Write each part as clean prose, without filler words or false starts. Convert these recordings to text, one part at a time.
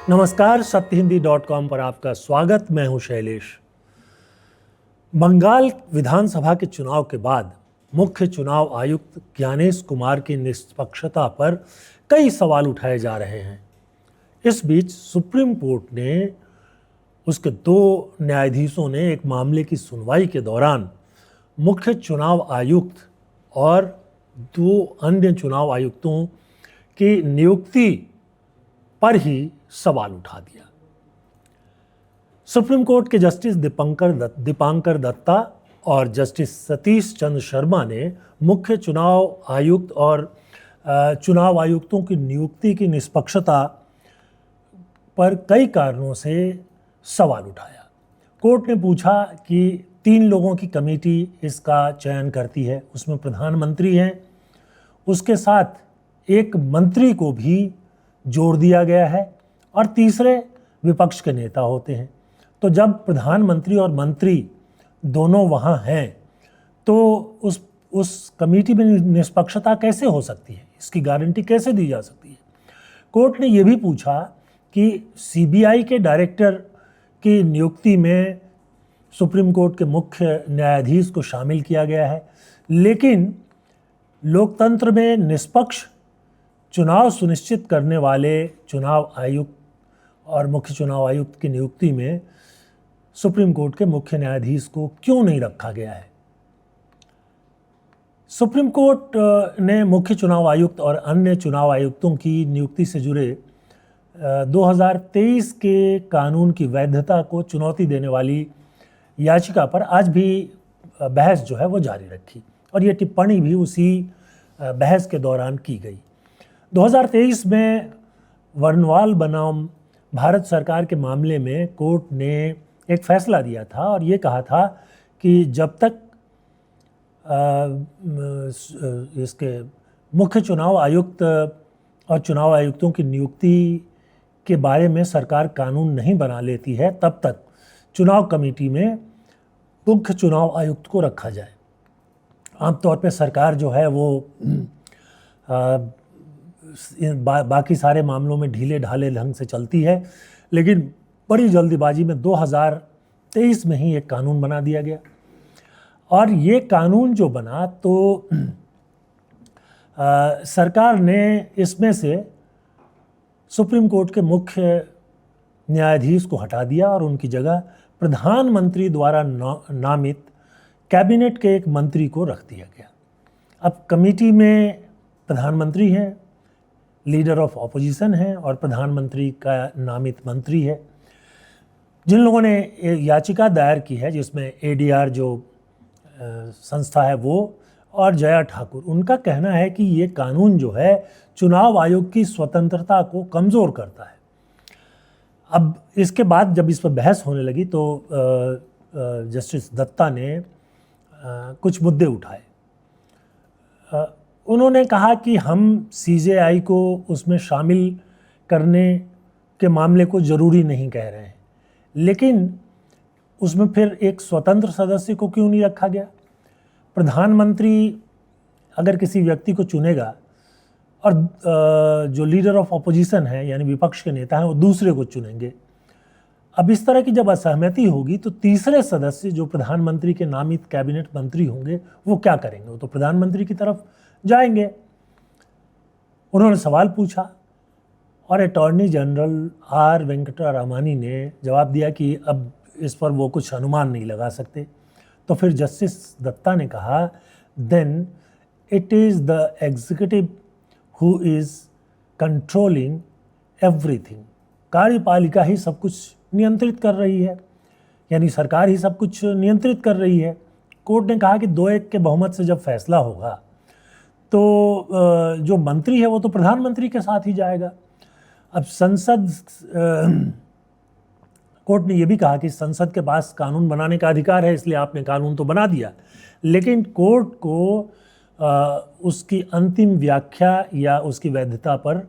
नमस्कार, सत्यहिंदी.com पर आपका स्वागत। मैं हूं शैलेश। बंगाल विधानसभा के चुनाव के बाद मुख्य चुनाव आयुक्त ज्ञानेश कुमार की निष्पक्षता पर कई सवाल उठाए जा रहे हैं। इस बीच सुप्रीम कोर्ट ने उसके 2 न्यायाधीशों ने एक मामले की सुनवाई के दौरान मुख्य चुनाव आयुक्त और 2 अन्य चुनाव आयुक्तों की नियुक्ति पर ही सवाल उठा दिया। सुप्रीम कोर्ट के जस्टिस दीपांकर दत्ता और जस्टिस सतीश चंद्र शर्मा ने मुख्य चुनाव आयुक्त और चुनाव आयुक्तों की नियुक्ति की निष्पक्षता पर कई कारणों से सवाल उठाया। कोर्ट ने पूछा कि 3 लोगों की कमेटी इसका चयन करती है, उसमें प्रधानमंत्री हैं, उसके साथ एक मंत्री को भी जोड़ दिया गया है और तीसरे विपक्ष के नेता होते हैं। तो जब प्रधानमंत्री और मंत्री दोनों वहाँ हैं तो उस कमेटी में निष्पक्षता कैसे हो सकती है, इसकी गारंटी कैसे दी जा सकती है। कोर्ट ने ये भी पूछा कि सीबीआई के डायरेक्टर की नियुक्ति में सुप्रीम कोर्ट के मुख्य न्यायाधीश को शामिल किया गया है, लेकिन लोकतंत्र में निष्पक्ष चुनाव सुनिश्चित करने वाले चुनाव आयुक्त और मुख्य चुनाव आयुक्त की नियुक्ति में सुप्रीम कोर्ट के मुख्य न्यायाधीश को क्यों नहीं रखा गया है। सुप्रीम कोर्ट ने मुख्य चुनाव आयुक्त और अन्य चुनाव आयुक्तों की नियुक्ति से जुड़े 2023 के कानून की वैधता को चुनौती देने वाली याचिका पर आज भी बहस जो है वो जारी रखी और ये टिप्पणी भी उसी बहस के दौरान की गई। 2023 में वर्णवाल बनाम भारत सरकार के मामले में कोर्ट ने एक फैसला दिया था और ये कहा था कि जब तक इसके मुख्य चुनाव आयुक्त और चुनाव आयुक्तों की नियुक्ति के बारे में सरकार कानून नहीं बना लेती है, तब तक चुनाव कमेटी में मुख्य चुनाव आयुक्त को रखा जाए। आमतौर पे सरकार जो है वो बाकी सारे मामलों में ढीले ढाले ढंग से चलती है, लेकिन बड़ी जल्दीबाजी में 2023 में ही एक कानून बना दिया गया और ये कानून जो बना तो सरकार ने इसमें से सुप्रीम कोर्ट के मुख्य न्यायाधीश को हटा दिया और उनकी जगह प्रधानमंत्री द्वारा नामित कैबिनेट के एक मंत्री को रख दिया गया। अब कमेटी में प्रधानमंत्री हैं, लीडर ऑफ ऑपोजिशन है और प्रधानमंत्री का नामित मंत्री है। जिन लोगों ने याचिका दायर की है, जिसमें एडीआर जो संस्था है वो और जया ठाकुर, उनका कहना है कि ये कानून जो है चुनाव आयोग की स्वतंत्रता को कमज़ोर करता है। अब इसके बाद जब इस पर बहस होने लगी तो जस्टिस दत्ता ने कुछ मुद्दे उठाए। उन्होंने कहा कि हम सीजेआई को उसमें शामिल करने के मामले को ज़रूरी नहीं कह रहे हैं, लेकिन उसमें फिर एक स्वतंत्र सदस्य को क्यों नहीं रखा गया। प्रधानमंत्री अगर किसी व्यक्ति को चुनेगा और जो लीडर ऑफ ऑपोजिशन है यानी विपक्ष के नेता हैं वो दूसरे को चुनेंगे। अब इस तरह की जब असहमति होगी तो तीसरे सदस्य जो प्रधानमंत्री के नामित कैबिनेट मंत्री होंगे वो क्या करेंगे, वो तो प्रधानमंत्री की तरफ जाएंगे। उन्होंने सवाल पूछा और attorney general R Venkata Ramani ने जवाब दिया कि अब इस पर वो कुछ अनुमान नहीं लगा सकते। तो फिर जस्टिस दत्ता ने कहा, then it is the executive who is controlling everything. कार्यपालिका ही सब कुछ नियंत्रित कर रही है, यानी सरकार ही सब कुछ नियंत्रित कर रही है। कोर्ट ने कहा कि 2-1 के बहुमत से जब फैसला होगा तो जो मंत्री है वो तो प्रधानमंत्री के साथ ही जाएगा। अब संसद, कोर्ट ने ये भी कहा कि संसद के पास कानून बनाने का अधिकार है, इसलिए आपने कानून तो बना दिया, लेकिन कोर्ट को उसकी अंतिम व्याख्या या उसकी वैधता पर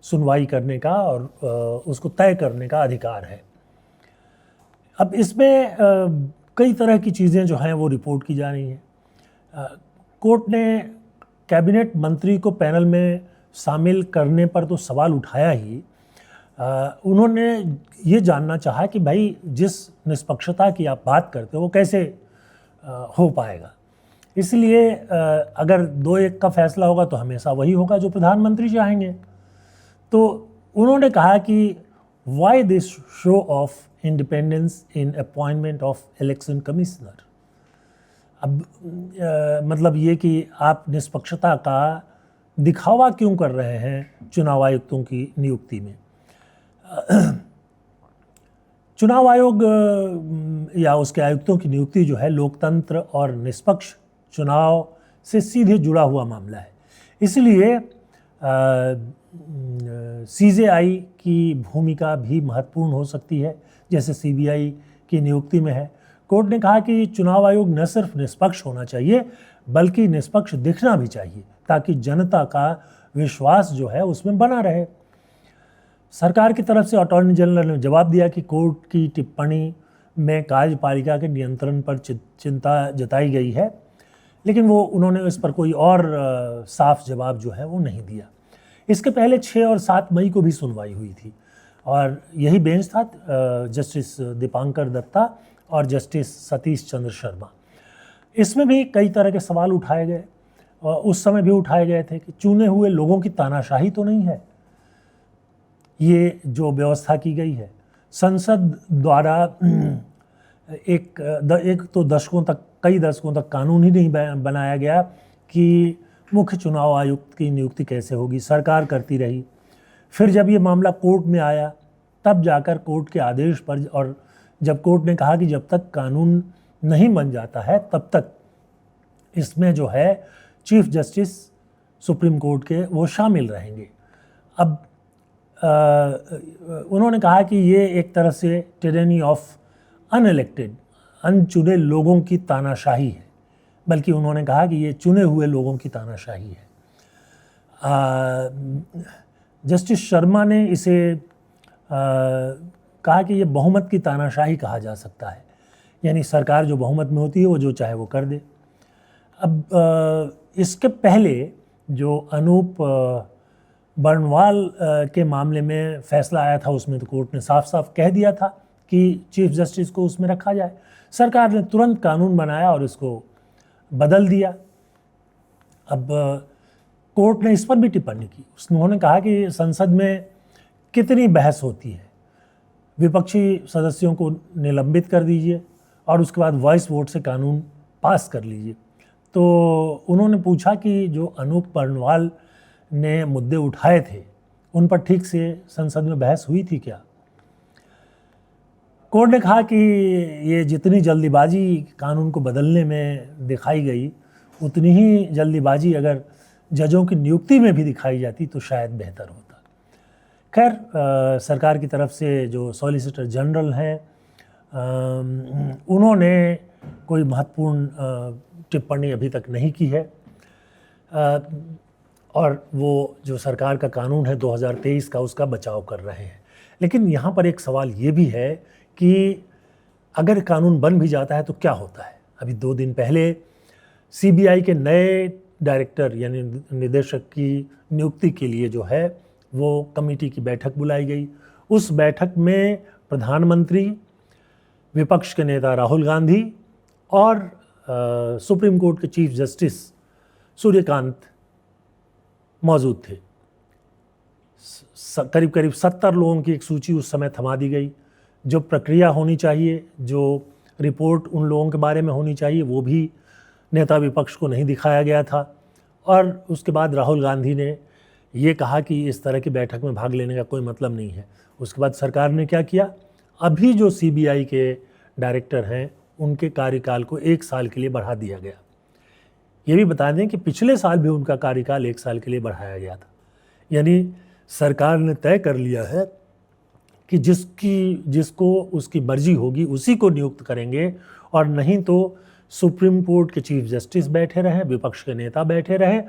सुनवाई करने का और उसको तय करने का अधिकार है। अब इसमें कई तरह की चीज़ें जो हैं वो रिपोर्ट की जा रही हैं। कोर्ट ने कैबिनेट मंत्री को पैनल में शामिल करने पर तो सवाल उठाया ही, उन्होंने ये जानना चाहा कि भाई जिस निष्पक्षता की आप बात करते हो वो कैसे हो पाएगा। इसलिए अगर 2-1 का फैसला होगा तो हमेशा वही होगा जो प्रधानमंत्री चाहेंगे। तो उन्होंने कहा कि why this show off independence in appointment of election commissioner. अब मतलब ये कि आप निष्पक्षता का दिखावा क्यों कर रहे हैं चुनाव आयुक्तों की नियुक्ति में। चुनाव आयोग या उसके आयुक्तों की नियुक्ति जो है लोकतंत्र और निष्पक्ष चुनाव से सीधे जुड़ा हुआ मामला है। इसलिए सीजेआई की भूमिका भी महत्वपूर्ण हो सकती है, जैसे सीबीआई की नियुक्ति में है। कोर्ट ने कहा कि चुनाव आयोग न सिर्फ निष्पक्ष होना चाहिए बल्कि निष्पक्ष दिखना भी चाहिए ताकि जनता का विश्वास जो है उसमें बना रहे। सरकार की तरफ से अटॉर्नी जनरल ने जवाब दिया कि कोर्ट की टिप्पणी में कार्यपालिका के नियंत्रण पर चिंता जताई गई है, लेकिन उन्होंने इस पर कोई और साफ जवाब जो है वो नहीं दिया। इसके पहले 6 और 7 मई को भी सुनवाई हुई थी और यही बेंच था जस्टिस दीपांकर दत्ता और जस्टिस सतीश चंद्र शर्मा। इसमें भी कई तरह के सवाल उठाए गए और उस समय भी उठाए गए थे कि चुने हुए लोगों की तानाशाही तो नहीं है ये जो व्यवस्था की गई है। संसद द्वारा एक तो कई दशकों तक कानून ही नहीं बनाया गया कि मुख्य चुनाव आयुक्त की नियुक्ति कैसे होगी, सरकार करती रही। फिर जब ये मामला कोर्ट में आया तब जाकर कोर्ट के आदेश पर, और जब कोर्ट ने कहा कि जब तक कानून नहीं बन जाता है तब तक इसमें जो है चीफ जस्टिस सुप्रीम कोर्ट के वो शामिल रहेंगे। अब उन्होंने कहा कि ये एक तरह से टिरेनी ऑफ अनइलेक्टेड, अनचुने लोगों की तानाशाही है, बल्कि उन्होंने कहा कि ये चुने हुए लोगों की तानाशाही है। जस्टिस शर्मा ने इसे कहा कि ये बहुमत की तानाशाही कहा जा सकता है, यानी सरकार जो बहुमत में होती है वो जो चाहे वो कर दे। अब इसके पहले जो अनूप बर्नवाल के मामले में फैसला आया था उसमें तो कोर्ट ने साफ साफ कह दिया था कि चीफ जस्टिस को उसमें रखा जाए। सरकार ने तुरंत कानून बनाया और इसको बदल दिया। अब कोर्ट ने इस पर भी टिप्पणी की। उन्होंने कहा कि संसद में कितनी बहस होती है, विपक्षी सदस्यों को निलंबित कर दीजिए और उसके बाद वॉइस वोट से कानून पास कर लीजिए। तो उन्होंने पूछा कि जो अनूप बर्नवाल ने मुद्दे उठाए थे उन पर ठीक से संसद में बहस हुई थी क्या। कोर्ट ने कहा कि ये जितनी जल्दीबाजी कानून को बदलने में दिखाई गई उतनी ही जल्दीबाजी अगर जजों की नियुक्ति में भी दिखाई जाती तो शायद बेहतर होता। खैर सरकार की तरफ से जो सॉलिसिटर जनरल हैं उन्होंने कोई महत्वपूर्ण टिप्पणी अभी तक नहीं की है और वो जो सरकार का कानून है 2023 का उसका बचाव कर रहे हैं। लेकिन यहाँ पर एक सवाल ये भी है कि अगर कानून बन भी जाता है तो क्या होता है। अभी 2 दिन पहले सीबीआई के नए डायरेक्टर यानी निदेशक की नियुक्ति के लिए जो है वो कमेटी की बैठक बुलाई गई। उस बैठक में प्रधानमंत्री, विपक्ष के नेता राहुल गांधी और सुप्रीम कोर्ट के चीफ जस्टिस सूर्यकांत मौजूद थे। करीब करीब 70 लोगों की एक सूची उस समय थमा दी गई। जो प्रक्रिया होनी चाहिए, जो रिपोर्ट उन लोगों के बारे में होनी चाहिए, वो भी नेता विपक्ष को नहीं दिखाया गया था। और उसके बाद राहुल गांधी ने ये कहा कि इस तरह की बैठक में भाग लेने का कोई मतलब नहीं है। उसके बाद सरकार ने क्या किया, अभी जो सीबीआई के डायरेक्टर हैं उनके कार्यकाल को 1 साल के लिए बढ़ा दिया गया। ये भी बता दें कि पिछले साल भी उनका कार्यकाल 1 साल के लिए बढ़ाया गया था। यानी सरकार ने तय कर लिया है कि जिसको उसकी मर्जी होगी उसी को नियुक्त करेंगे और नहीं तो सुप्रीम कोर्ट के चीफ जस्टिस बैठे रहें, विपक्ष के नेता बैठे रहें,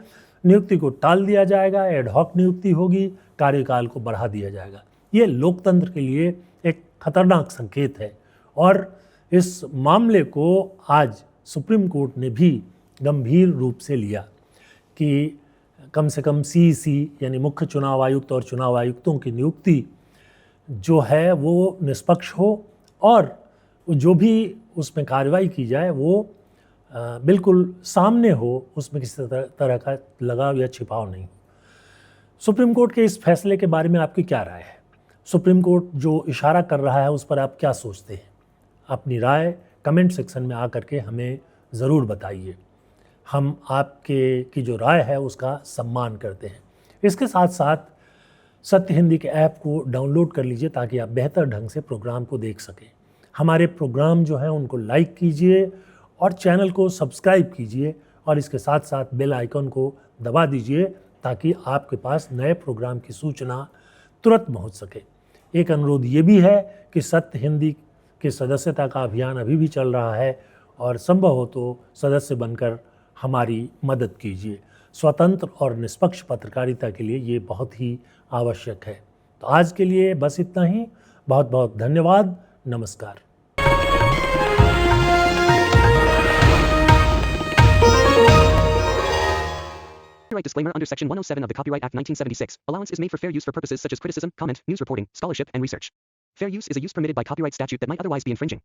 नियुक्ति को टाल दिया जाएगा, एडहॉक नियुक्ति होगी, कार्यकाल को बढ़ा दिया जाएगा। ये लोकतंत्र के लिए एक खतरनाक संकेत है और इस मामले को आज सुप्रीम कोर्ट ने भी गंभीर रूप से लिया कि कम से कम सीईसी यानी मुख्य चुनाव आयुक्त और चुनाव आयुक्तों की नियुक्ति जो है वो निष्पक्ष हो और जो भी उसमें कार्रवाई की जाए वो बिल्कुल सामने हो, उसमें किसी तरह का लगाव या छिपाव नहीं हो। सुप्रीम कोर्ट के इस फैसले के बारे में आपकी क्या राय है? सुप्रीम कोर्ट जो इशारा कर रहा है उस पर आप क्या सोचते हैं? अपनी राय कमेंट सेक्शन में आकर के हमें ज़रूर बताइए। हम आपके की जो राय है उसका सम्मान करते हैं। इसके साथ साथ सत्य हिंदी के ऐप को डाउनलोड कर लीजिए ताकि आप बेहतर ढंग से प्रोग्राम को देख सकें। हमारे प्रोग्राम जो हैं उनको लाइक कीजिए और चैनल को सब्सक्राइब कीजिए और इसके साथ साथ बेल आइकन को दबा दीजिए ताकि आपके पास नए प्रोग्राम की सूचना तुरंत पहुंच सके। एक अनुरोध ये भी है कि सत्य हिंदी के सदस्यता का अभियान अभी भी चल रहा है और संभव हो तो सदस्य बनकर हमारी मदद कीजिए। स्वतंत्र और निष्पक्ष पत्रकारिता के लिए ये बहुत ही आवश्यक है। तो आज के लिए बस इतना ही। बहुत बहुत धन्यवाद। नमस्कार। Copyright disclaimer under Section 107 of the Copyright Act 1976. Allowance is made for fair use for purposes such as criticism, comment, news reporting, scholarship, and research. Fair use is a use permitted by copyright statute that might otherwise be infringing.